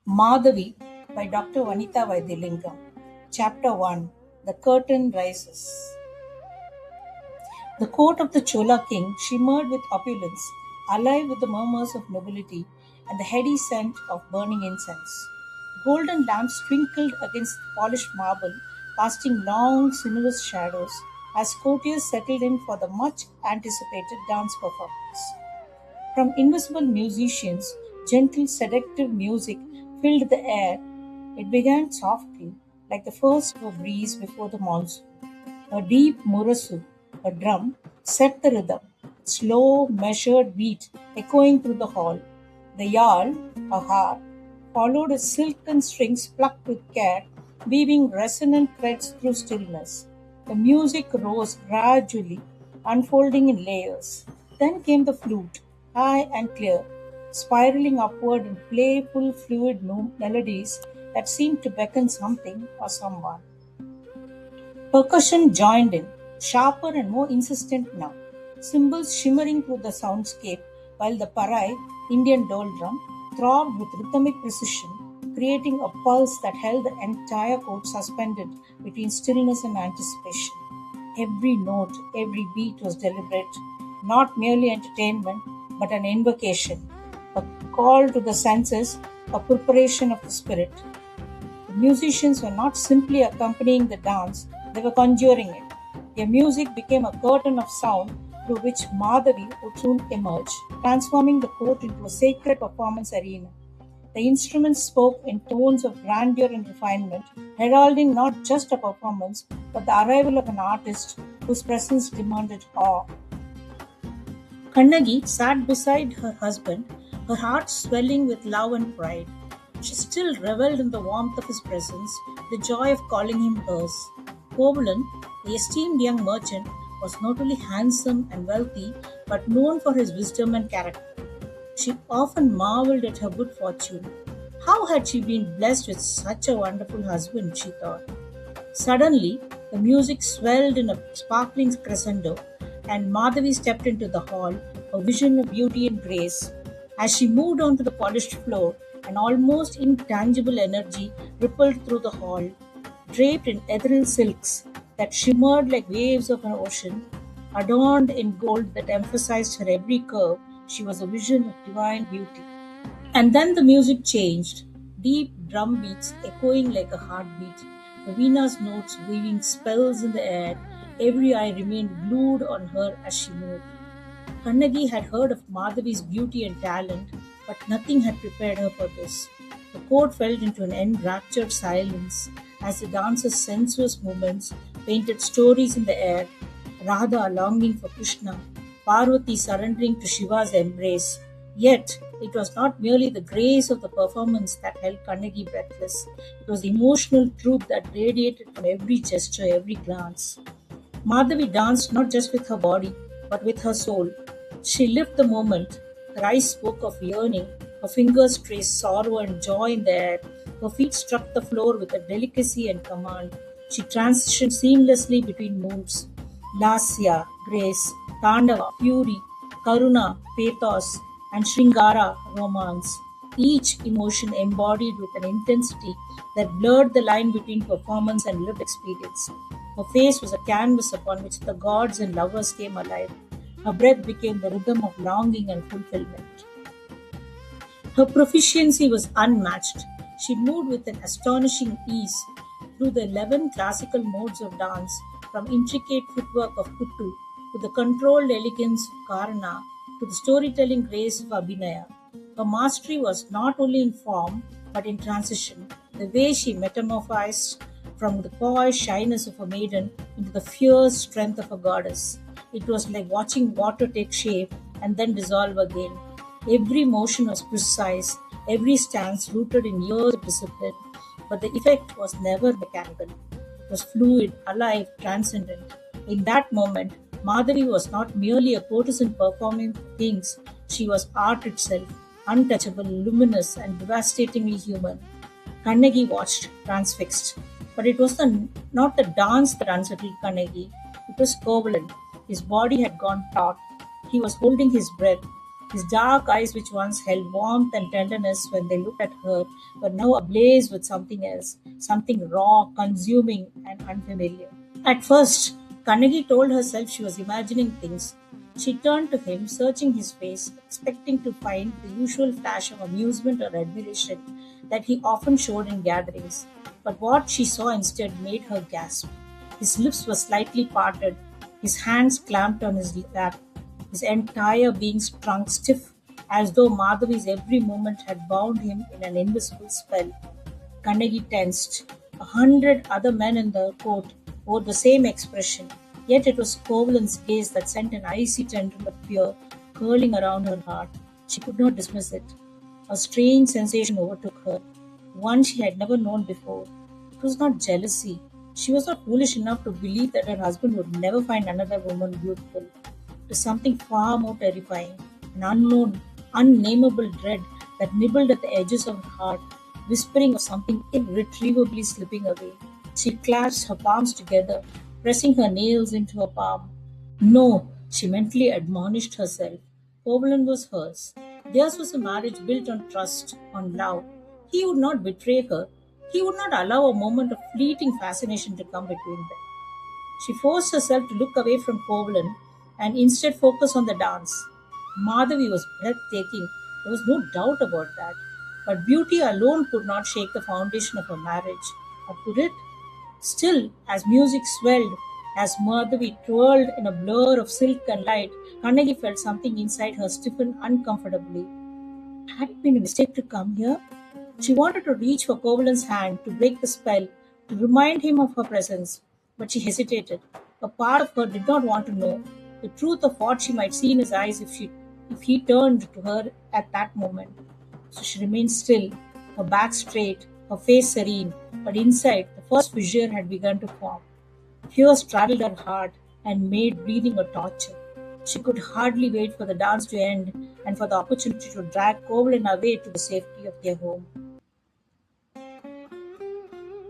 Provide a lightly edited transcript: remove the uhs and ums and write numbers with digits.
Madhavi by Dr. Vanitha Vaidilingam. Chapter 1. The Curtain Rises. The court of the Chola king shimmered with opulence, alive with the murmurs of nobility and the heady scent of burning incense. Golden lamps twinkled against the polished marble, casting long, sinuous shadows as courtiers settled in for the much anticipated dance performance. From invisible musicians, gentle seductive music filled the air. It began softly, like the first of a breeze before the monsoon. A deep murasu, a drum, set the rhythm, slow, measured beat echoing through the hall. The yal, a harp, followed its silken strings plucked with care, weaving resonant threads through stillness. The music rose gradually, unfolding in layers. Then came the flute, high and clear, spiraling upward in playful, fluid melodies that seemed to beckon something or someone. Percussion joined in, sharper and more insistent now, cymbals shimmering through the soundscape, while the parai, Indian dole drum, throbbed with rhythmic precision, creating a pulse that held the entire court suspended between stillness and anticipation. Every note, every beat was deliberate, not merely entertainment, but an invocation, a call to the senses, a preparation of the spirit. The musicians were not simply accompanying the dance, they were conjuring it. Their music became a curtain of sound through which Madhavi would soon emerge, transforming the court into a sacred performance arena. The instruments spoke in tones of grandeur and refinement, heralding not just a performance, but the arrival of an artist whose presence demanded awe. Kannagi sat beside her husband, her heart swelling with love and pride. She still revelled in the warmth of his presence, the joy of calling him hers. Kovalan, the esteemed young merchant, was not only handsome and wealthy, but known for his wisdom and character. She often marveled at her good fortune. How had she been blessed with such a wonderful husband, she thought. Suddenly, the music swelled in a sparkling crescendo, and Madhavi stepped into the hall, a vision of beauty and grace. As she moved onto the polished floor, an almost intangible energy rippled through the hall, draped in ethereal silks that shimmered like waves of an ocean, adorned in gold that emphasized her every curve. She was a vision of divine beauty. And then the music changed, deep drum beats echoing like a heartbeat, the Veena's notes weaving spells in the air. Every eye remained glued on her as she moved. Kannagi had heard of Madhavi's beauty and talent, but nothing had prepared her for this. The court fell into an enraptured silence as the dancer's sensuous movements painted stories in the air, Radha longing for Krishna, Parvati surrendering to Shiva's embrace. Yet, it was not merely the grace of the performance that held Kannagi breathless, it was the emotional truth that radiated from every gesture, every glance. Madhavi danced not just with her body, but with her soul. She lived the moment. Her eyes spoke of yearning, her fingers traced sorrow and joy in the air, her feet struck the floor with a delicacy and command. She transitioned seamlessly between moods. Lasya, grace, Tandava, fury, Karuna, pathos, and Shringara, romance. Each emotion embodied with an intensity that blurred the line between performance and lived experience. Her face was a canvas upon which the gods and lovers came alive. Her breath became the rhythm of longing and fulfillment. Her proficiency was unmatched. She moved with an astonishing ease through the 11 classical modes of dance, from intricate footwork of Kuttu to the controlled elegance of Karana to the storytelling grace of Abhinaya. Her mastery was not only in form but in transition, the way she metamorphosed from the coy shyness of a maiden into the fierce strength of a goddess. It was like watching water take shape and then dissolve again. Every motion was precise, every stance rooted in years of discipline, but the effect was never mechanical. It was fluid, alive, transcendent. In that moment, Madhavi was not merely a courtesan performing things, she was art itself, untouchable, luminous, and devastatingly human. Kannagi watched, transfixed. But it was not the dance that unsettled Kannagi, it was Kovalan. His body had gone taut. He was holding his breath, His dark eyes, which once held warmth and tenderness when they looked at her, were now ablaze with something else, something raw, consuming, and unfamiliar. At first, Carnegie told herself she was imagining things. She turned to him, searching his face, expecting to find the usual flash of amusement or admiration that he often showed in gatherings. But what she saw instead made her gasp. His lips were slightly parted, his hands clamped on his lap, his entire being strung stiff, as though Madhavi's every movement had bound him in an invisible spell. Carnegie tensed. 100 other men in the court wore the same expression, yet it was Covalent's gaze that sent an icy tendril of fear curling around her heart. She could not dismiss it. A strange sensation overtook her, one she had never known before. It was not jealousy. She was not foolish enough to believe that her husband would never find another woman beautiful. It was something far more terrifying, an unknown, unnameable dread that nibbled at the edges of her heart, whispering of something irretrievably slipping away. She clasped her palms together, pressing her nails into her palm. No, she mentally admonished herself. Covalent was hers. Theirs was a marriage built on trust, on love. He would not betray her. He would not allow a moment of fleeting fascination to come between them. She forced herself to look away from Covalent and instead focus on the dance. Madhavi was breathtaking, there was no doubt about that. But beauty alone could not shake the foundation of a marriage. Or could it? Still, as music swelled, as Madhavi twirled in a blur of silk and light, Kannagi felt something inside her stiffen uncomfortably. Had it been a mistake to come here? She wanted to reach for Covalent's hand to break the spell, to remind him of her presence, but she hesitated. A part of her did not want to know the truth of what she might see in his eyes if he turned to her at that moment. So she remained still, her back straight, her face serene, but inside the first fissure had begun to form. Fear straddled her heart and made breathing a torture. She could hardly wait for the dance to end and for the opportunity to drag Covalent away to the safety of their home.